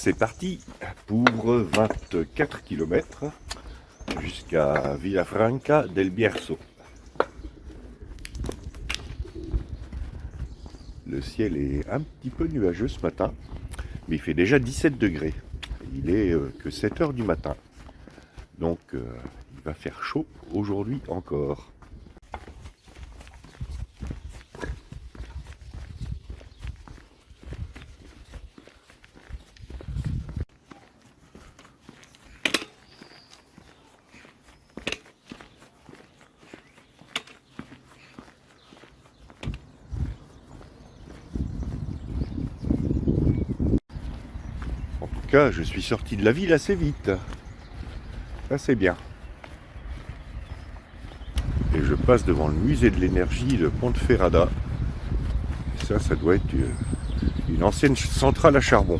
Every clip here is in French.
C'est parti pour 24 km jusqu'à Villafranca del Bierzo. Le ciel est un petit peu nuageux ce matin, mais il fait déjà 17 degrés. Il est que 7 heures du matin. Donc il va faire chaud aujourd'hui encore. En tout cas, je suis sorti de la ville assez vite. Ça c'est bien. Et je passe devant le musée de l'énergie de Ponteferrada. Ça doit être une ancienne centrale à charbon.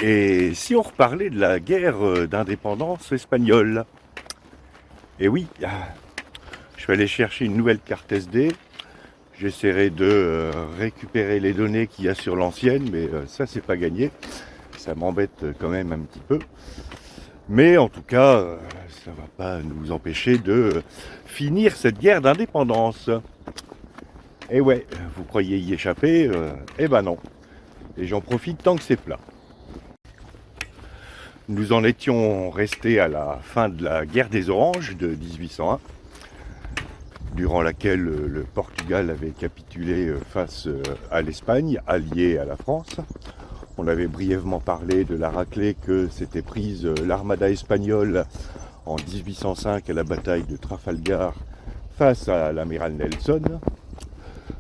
Et si on reparlait de la guerre d'indépendance espagnole? Et oui, je vais aller chercher une nouvelle carte SD. J'essaierai de récupérer les données qu'il y a sur l'ancienne, mais ça c'est pas gagné. Ça m'embête quand même un petit peu. Mais en tout cas, ça va pas nous empêcher de finir cette guerre d'indépendance. Et ouais, vous croyez y échapper? Eh ben non. Et j'en profite tant que c'est plat. Nous en étions restés à la fin de la guerre des Oranges de 1801, durant laquelle le Portugal avait capitulé face à l'Espagne, alliée à la France. On avait brièvement parlé de la raclée que s'était prise l'armada espagnole en 1805 à la bataille de Trafalgar face à l'amiral Nelson.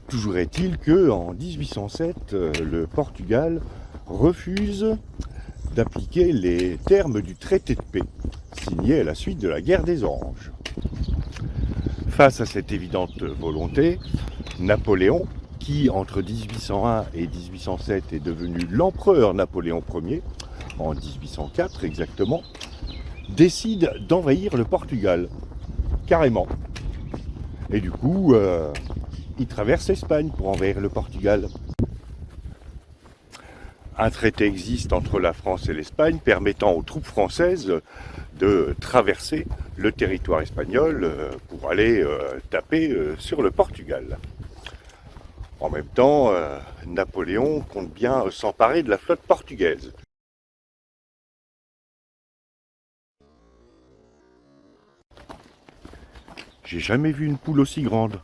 Toujours est-il qu'en 1807, le Portugal refuse d'appliquer les termes du traité de paix, signé à la suite de la guerre des Oranges. Face à cette évidente volonté, Napoléon, qui entre 1801 et 1807 est devenu l'empereur Napoléon Ier, en 1804 exactement, décide d'envahir le Portugal, carrément. Et du coup, il traverse l'Espagne pour envahir le Portugal. Un traité existe entre la France et l'Espagne permettant aux troupes françaises de traverser le territoire espagnol pour aller taper sur le Portugal. En même temps, Napoléon compte bien s'emparer de la flotte portugaise. J'ai jamais vu une poule aussi grande.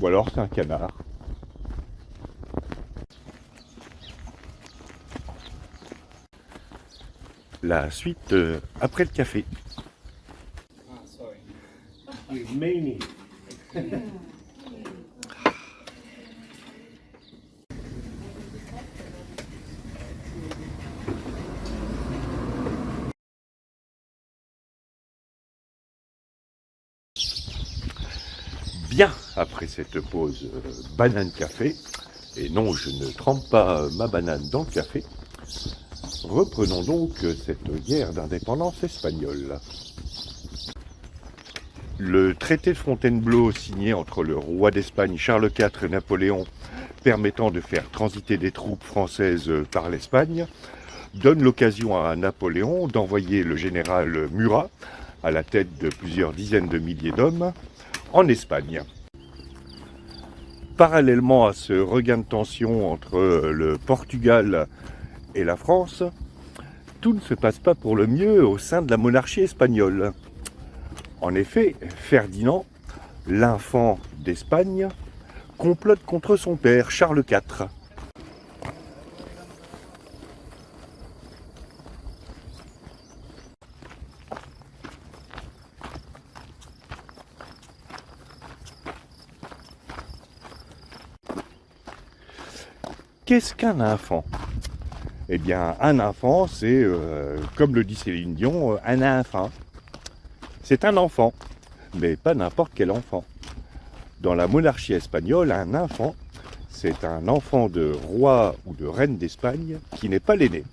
Ou alors c'est un canard. La suite après le café. Bien après cette pause banane café, et non je ne trempe pas ma banane dans le café, reprenons donc cette guerre d'indépendance espagnole. Le traité de Fontainebleau signé entre le roi d'Espagne Charles IV et Napoléon permettant de faire transiter des troupes françaises par l'Espagne donne l'occasion à Napoléon d'envoyer le général Murat à la tête de plusieurs dizaines de milliers d'hommes en Espagne. Parallèlement à ce regain de tension entre le Portugal et la France, tout ne se passe pas pour le mieux au sein de la monarchie espagnole. En effet, Ferdinand, l'infant d'Espagne, complote contre son père, Charles IV. Qu'est-ce qu'un infant? Eh bien, un enfant, c'est, comme le dit Céline Dion, un enfant. C'est un enfant, mais pas n'importe quel enfant. Dans la monarchie espagnole, un infant, c'est un enfant de roi ou de reine d'Espagne qui n'est pas l'aîné.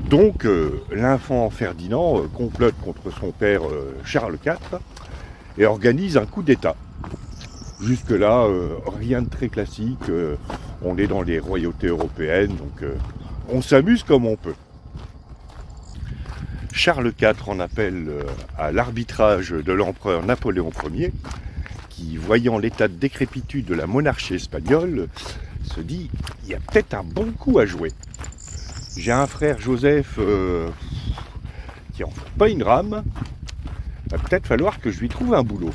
Donc l'infant Ferdinand complote contre son père Charles IV et organise un coup d'État. Jusque-là, rien de très classique, on est dans les royautés européennes, donc on s'amuse comme on peut. Charles IV en appelle à l'arbitrage de l'empereur Napoléon Ier, qui, voyant l'état de décrépitude de la monarchie espagnole, se dit « il y a peut-être un bon coup à jouer ». J'ai un frère Joseph qui en fait pas une rame, va peut-être falloir que je lui trouve un boulot.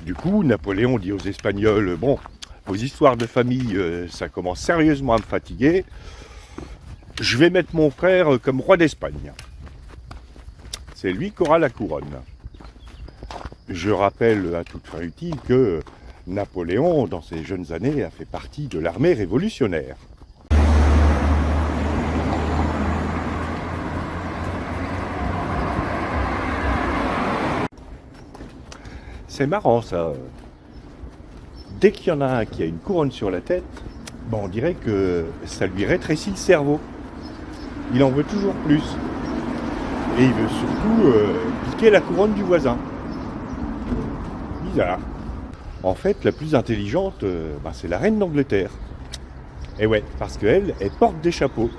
Du coup, Napoléon dit aux Espagnols, bon, vos histoires de famille, ça commence sérieusement à me fatiguer, je vais mettre mon frère comme roi d'Espagne. C'est lui qui aura la couronne. Je rappelle à toute fin utile que Napoléon, dans ses jeunes années, a fait partie de l'armée révolutionnaire. C'est marrant ça. Dès qu'il y en a un qui a une couronne sur la tête, on dirait que ça lui rétrécit le cerveau. Il en veut toujours plus. Et il veut surtout piquer la couronne du voisin. Bizarre. En fait, la plus intelligente, c'est la reine d'Angleterre. Et ouais, parce qu'elle, elle porte des chapeaux.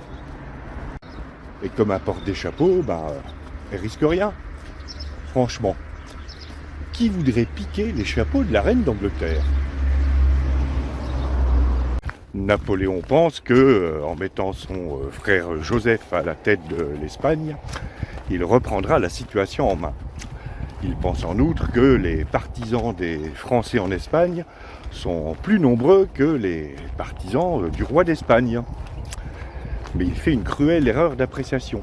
Et comme elle porte des chapeaux, elle risque rien. Franchement. Qui voudrait piquer les chapeaux de la reine d'Angleterre? Napoléon pense que, en mettant son frère Joseph à la tête de l'Espagne, il reprendra la situation en main. Il pense en outre que les partisans des Français en Espagne sont plus nombreux que les partisans du roi d'Espagne. Mais il fait une cruelle erreur d'appréciation.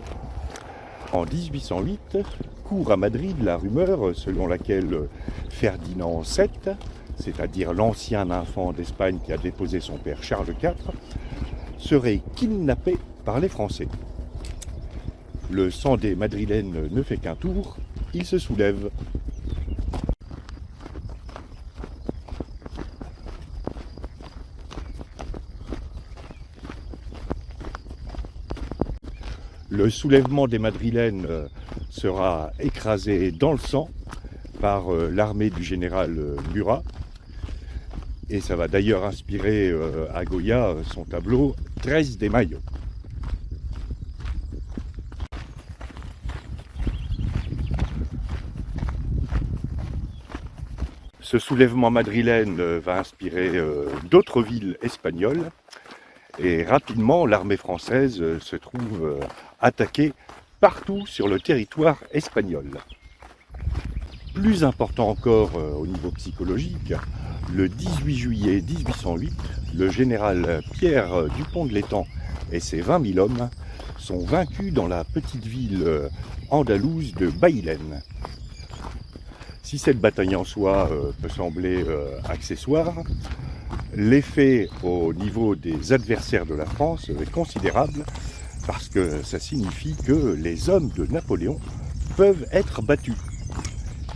En 1808, court à Madrid la rumeur selon laquelle Ferdinand VII, c'est-à-dire l'ancien infant d'Espagne qui a déposé son père Charles IV, serait kidnappé par les Français. Le sang des Madrilènes ne fait qu'un tour, il se soulève. Le soulèvement des Madrilènes sera écrasé dans le sang par l'armée du général Murat. Et ça va d'ailleurs inspirer à Goya son tableau 13 de Mayo. Ce soulèvement madrilène va inspirer d'autres villes espagnoles. Et rapidement, l'armée française se trouve attaquée partout sur le territoire espagnol. Plus important encore au niveau psychologique, le 18 juillet 1808, le général Pierre Dupont de l'Étang et ses 20 000 hommes sont vaincus dans la petite ville andalouse de Bailén. Si cette bataille en soi peut sembler accessoire, l'effet au niveau des adversaires de la France est considérable parce que ça signifie que les hommes de Napoléon peuvent être battus.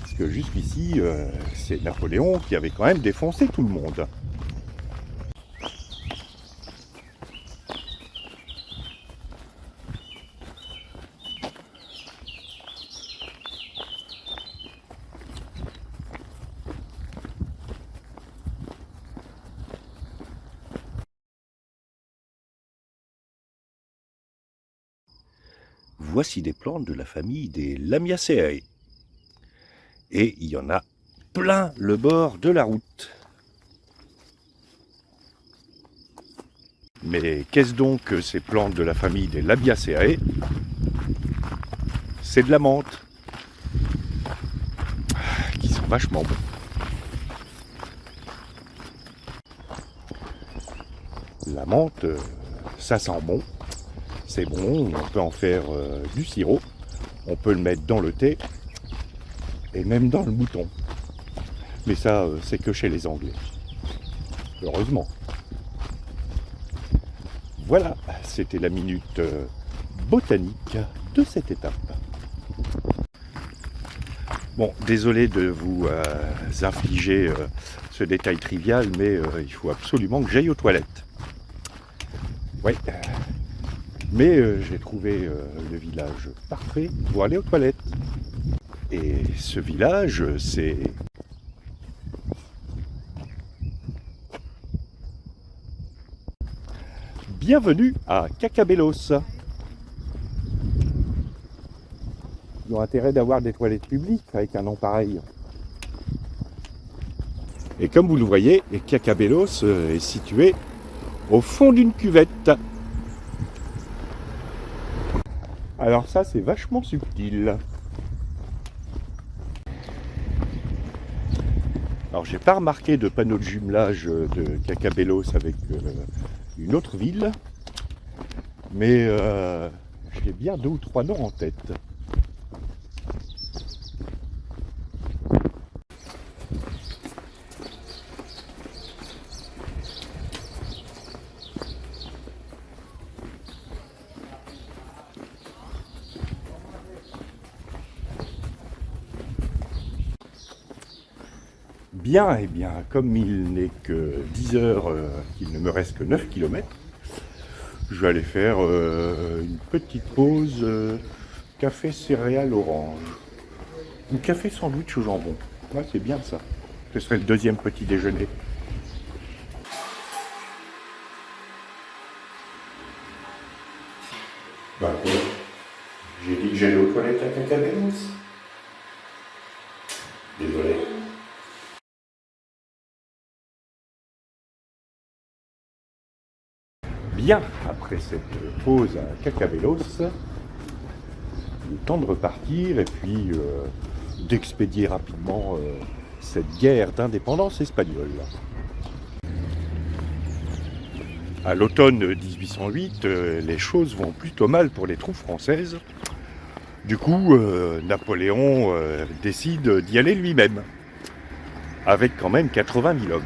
Parce que jusqu'ici, c'est Napoléon qui avait quand même défoncé tout le monde. Voici des plantes de la famille des Lamiaceae. Et il y en a plein le bord de la route. Mais qu'est-ce donc que ces plantes de la famille des Lamiaceae? C'est de la menthe. Qui sont vachement bons. La menthe, ça sent bon. C'est bon, on peut en faire du sirop, on peut le mettre dans le thé et même dans le mouton. Mais ça, c'est que chez les Anglais. Heureusement. Voilà, c'était la minute botanique de cette étape. Bon, désolé de vous infliger ce détail trivial, mais il faut absolument que j'aille aux toilettes. Oui, mais j'ai trouvé le village parfait pour aller aux toilettes. Et ce village, c'est... Bienvenue à Cacabelos. Ils ont intérêt d'avoir des toilettes publiques avec un nom pareil. Et comme vous le voyez, Cacabelos est situé au fond d'une cuvette. Alors ça, c'est vachement subtil. Alors j'ai pas remarqué de panneau de jumelage de Cacabelos avec une autre ville, mais j'ai bien 2 ou 3 noms en tête. Bien, et bien, comme il n'est que 10 heures, qu'il ne me reste que 9 km, je vais aller faire une petite pause café céréales orange. Ou café sandwich au jambon. Ouais, c'est bien ça. Ce serait le deuxième petit déjeuner. Bah, j'ai dit que j'allais aux toilettes à Cacabelos. Désolé. Bien, après cette pause à Cacabelos, le temps de repartir et puis d'expédier rapidement cette guerre d'indépendance espagnole. À l'automne 1808, les choses vont plutôt mal pour les troupes françaises. Du coup, Napoléon décide d'y aller lui-même, avec quand même 80 000 hommes.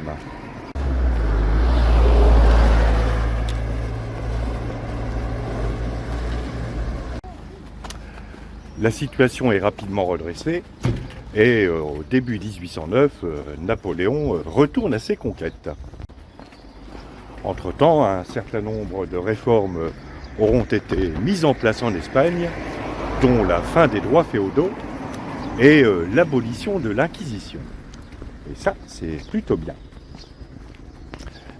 La situation est rapidement redressée et au début 1809, Napoléon retourne à ses conquêtes. Entre-temps, un certain nombre de réformes auront été mises en place en Espagne, dont la fin des droits féodaux et l'abolition de l'Inquisition. Et ça, c'est plutôt bien.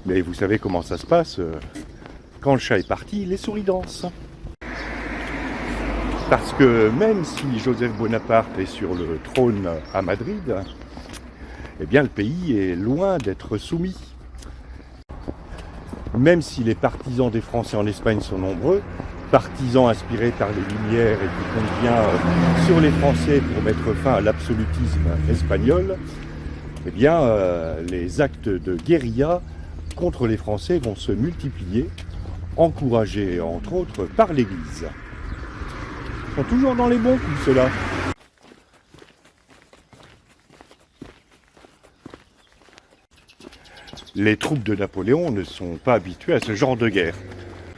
Mais vous savez comment ça se passe, quand le chat est parti, les souris dansent. Parce que même si Joseph Bonaparte est sur le trône à Madrid, eh bien le pays est loin d'être soumis. Même si les partisans des Français en Espagne sont nombreux, partisans inspirés par les Lumières et qui comptent bien sur les Français pour mettre fin à l'absolutisme espagnol, eh bien les actes de guérilla contre les Français vont se multiplier, encouragés entre autres par l'Église. Ils sont toujours dans les bons coups, ceux-là. Les troupes de Napoléon ne sont pas habituées à ce genre de guerre.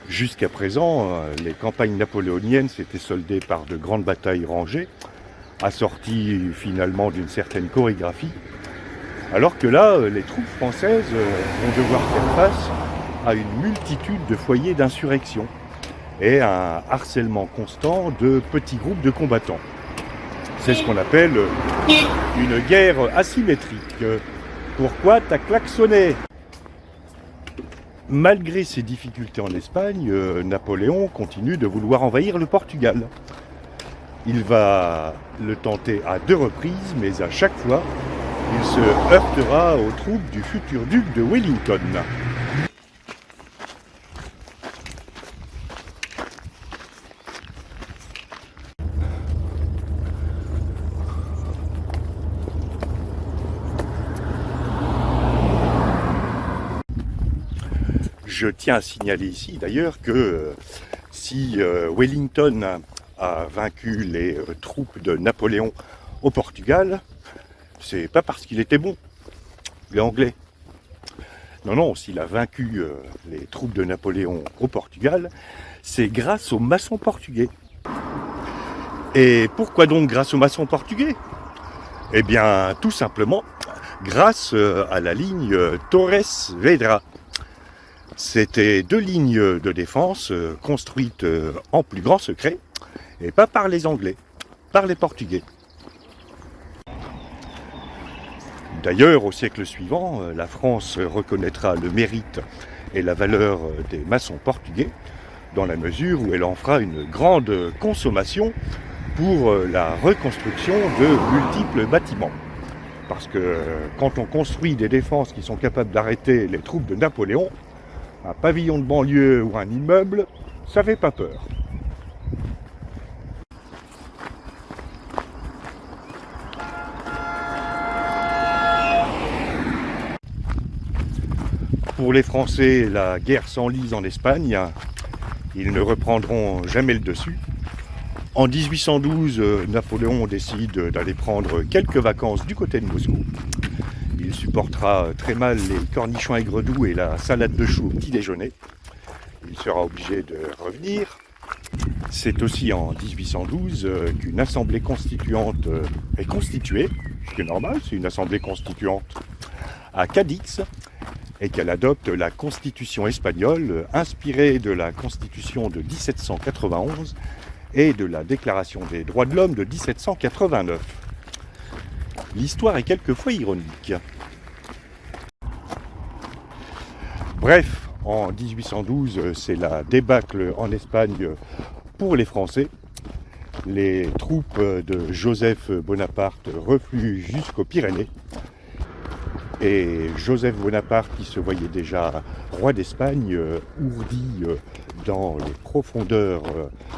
Jusqu'à présent, les campagnes napoléoniennes s'étaient soldées par de grandes batailles rangées, assorties finalement d'une certaine chorégraphie, alors que là, les troupes françaises vont devoir faire face à une multitude de foyers d'insurrection et un harcèlement constant de petits groupes de combattants. C'est ce qu'on appelle une guerre asymétrique. Pourquoi t'as klaxonné ? Malgré ses difficultés en Espagne, Napoléon continue de vouloir envahir le Portugal. Il va le tenter à 2 reprises, mais à chaque fois, il se heurtera aux troupes du futur duc de Wellington. Je tiens à signaler ici d'ailleurs que si Wellington a vaincu les troupes de Napoléon au Portugal, c'est pas parce qu'il était bon, il est anglais. Non, s'il a vaincu les troupes de Napoléon au Portugal, c'est grâce aux maçons portugais. Et pourquoi donc grâce aux maçons portugais ? Eh bien, tout simplement grâce à la ligne Torres-Vedra. C'était 2 lignes de défense construites en plus grand secret, et pas par les Anglais, par les Portugais. D'ailleurs, au siècle suivant, la France reconnaîtra le mérite et la valeur des maçons portugais, dans la mesure où elle en fera une grande consommation pour la reconstruction de multiples bâtiments. Parce que quand on construit des défenses qui sont capables d'arrêter les troupes de Napoléon, un pavillon de banlieue ou un immeuble, ça fait pas peur. Pour les Français, la guerre s'enlise en Espagne. Ils ne reprendront jamais le dessus. En 1812, Napoléon décide d'aller prendre quelques vacances du côté de Moscou. Il supportera très mal les cornichons aigre-doux et la salade de choux au petit déjeuner. Il sera obligé de revenir. C'est aussi en 1812 qu'une assemblée constituante est constituée, ce qui est normal, c'est une assemblée constituante, à Cadix, et qu'elle adopte la constitution espagnole inspirée de la constitution de 1791 et de la déclaration des droits de l'homme de 1789. L'histoire est quelquefois ironique. Bref, en 1812, c'est la débâcle en Espagne pour les Français. Les troupes de Joseph Bonaparte refluent jusqu'aux Pyrénées. Et Joseph Bonaparte, qui se voyait déjà roi d'Espagne, ourdit dans les profondeurs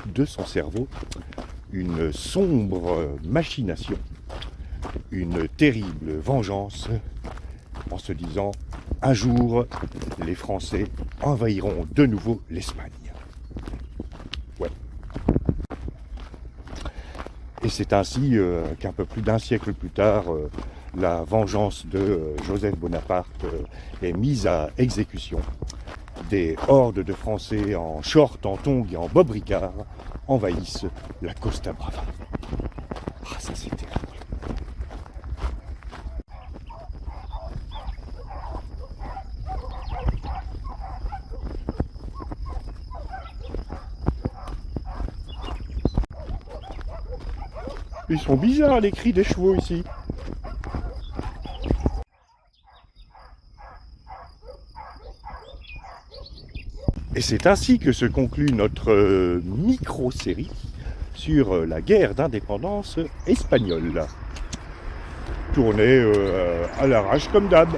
de son cerveau une sombre machination, une terrible vengeance, en se disant « Un jour, les Français envahiront de nouveau l'Espagne. » Ouais. Et c'est ainsi qu'un peu plus d'un siècle plus tard, la vengeance de Joseph Bonaparte est mise à exécution. Des hordes de Français en short, en tongs et en bob ricard envahissent la Costa Brava. Ah, ça c'est terrible. Ils sont bizarres les cris des chevaux ici. Et c'est ainsi que se conclut notre micro-série sur la guerre d'indépendance espagnole. Tournée à l'arrache comme d'hab.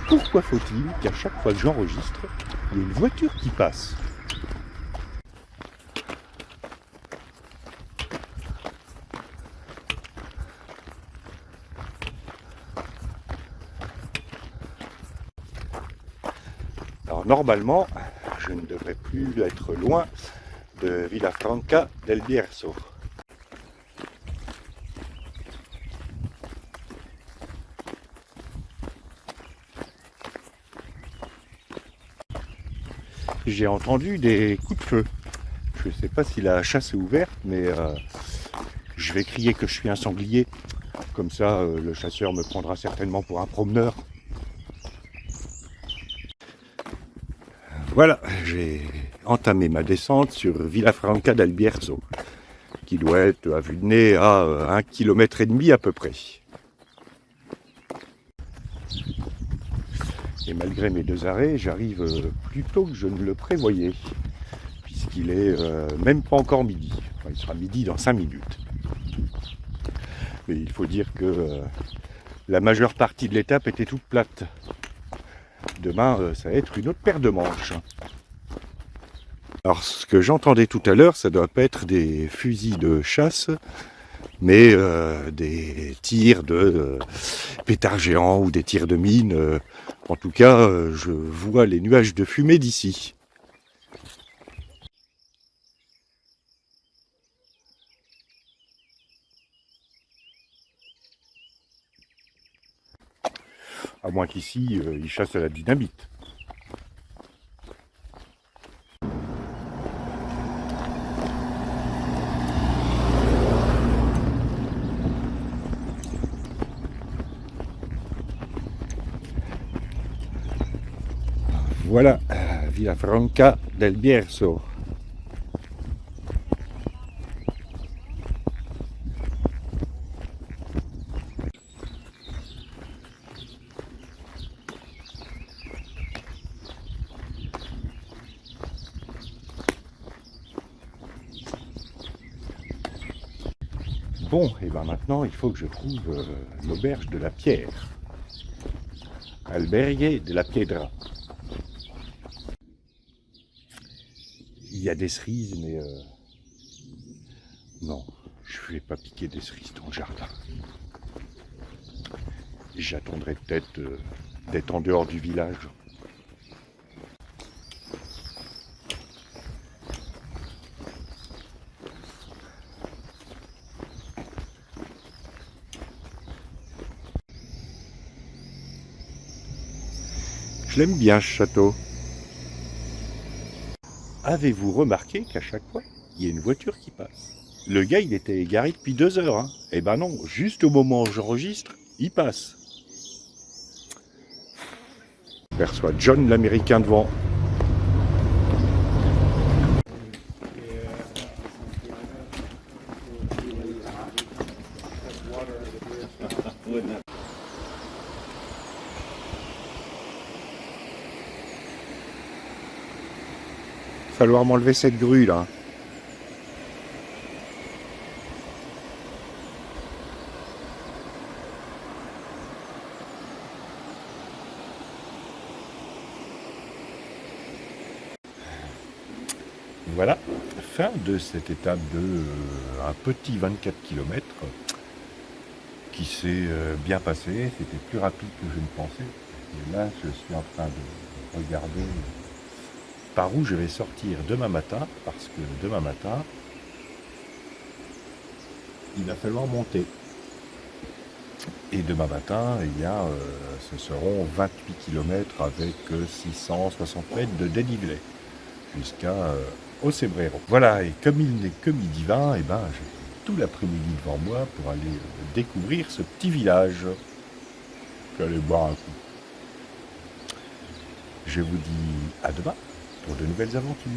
Pourquoi faut-il qu'à chaque fois que j'enregistre, il y ait une voiture qui passe ? Alors normalement, je ne devrais plus être loin de Villafranca del Bierzo. J'ai entendu des coups de feu. Je ne sais pas si la chasse est ouverte, mais je vais crier que je suis un sanglier. Comme ça, le chasseur me prendra certainement pour un promeneur. Voilà, j'ai entamé ma descente sur Villafranca del Bierzo, qui doit être à vue de nez à 1,5 km à peu près. Et malgré mes 2 arrêts, j'arrive plus tôt que je ne le prévoyais, puisqu'il est même pas encore midi. Enfin, il sera midi dans 5 minutes. Mais il faut dire que la majeure partie de l'étape était toute plate. Demain, ça va être une autre paire de manches. Alors, ce que j'entendais tout à l'heure, ça doit pas être des fusils de chasse, mais des tirs de pétards géants ou des tirs de mines. En tout cas, je vois les nuages de fumée d'ici. À moins qu'ici, ils chassent à la dynamite. Voilà, Villafranca del Bierzo. Bon, et ben maintenant il faut que je trouve l'auberge de la Pierre. Albergue de la Piedra. Il y a des cerises, mais non, je ne vais pas piquer des cerises dans le jardin. J'attendrai peut-être d'être en dehors du village. Je l'aime bien ce château. Avez-vous remarqué qu'à chaque fois, il y a une voiture qui passe? Le gars, il était égaré depuis 2 heures. Hein. Eh ben non, juste au moment où j'enregistre, il passe. Je perçois John l'Américain devant. Falloir m'enlever cette grue là. Voilà, fin de cette étape de un petit 24 km qui s'est bien passé. C'était plus rapide que je ne pensais. Et là, je suis en train de regarder par où je vais sortir demain matin, parce que demain matin, il va falloir monter. Et demain matin, ce seront 28 km avec 660 mètres de dénivelé jusqu'à Cebrero. Voilà, et comme il n'est que midi 20, et ben, j'ai tout l'après-midi devant moi pour aller découvrir ce petit village. Je vais aller boire un coup. Je vous dis à demain pour de nouvelles aventures.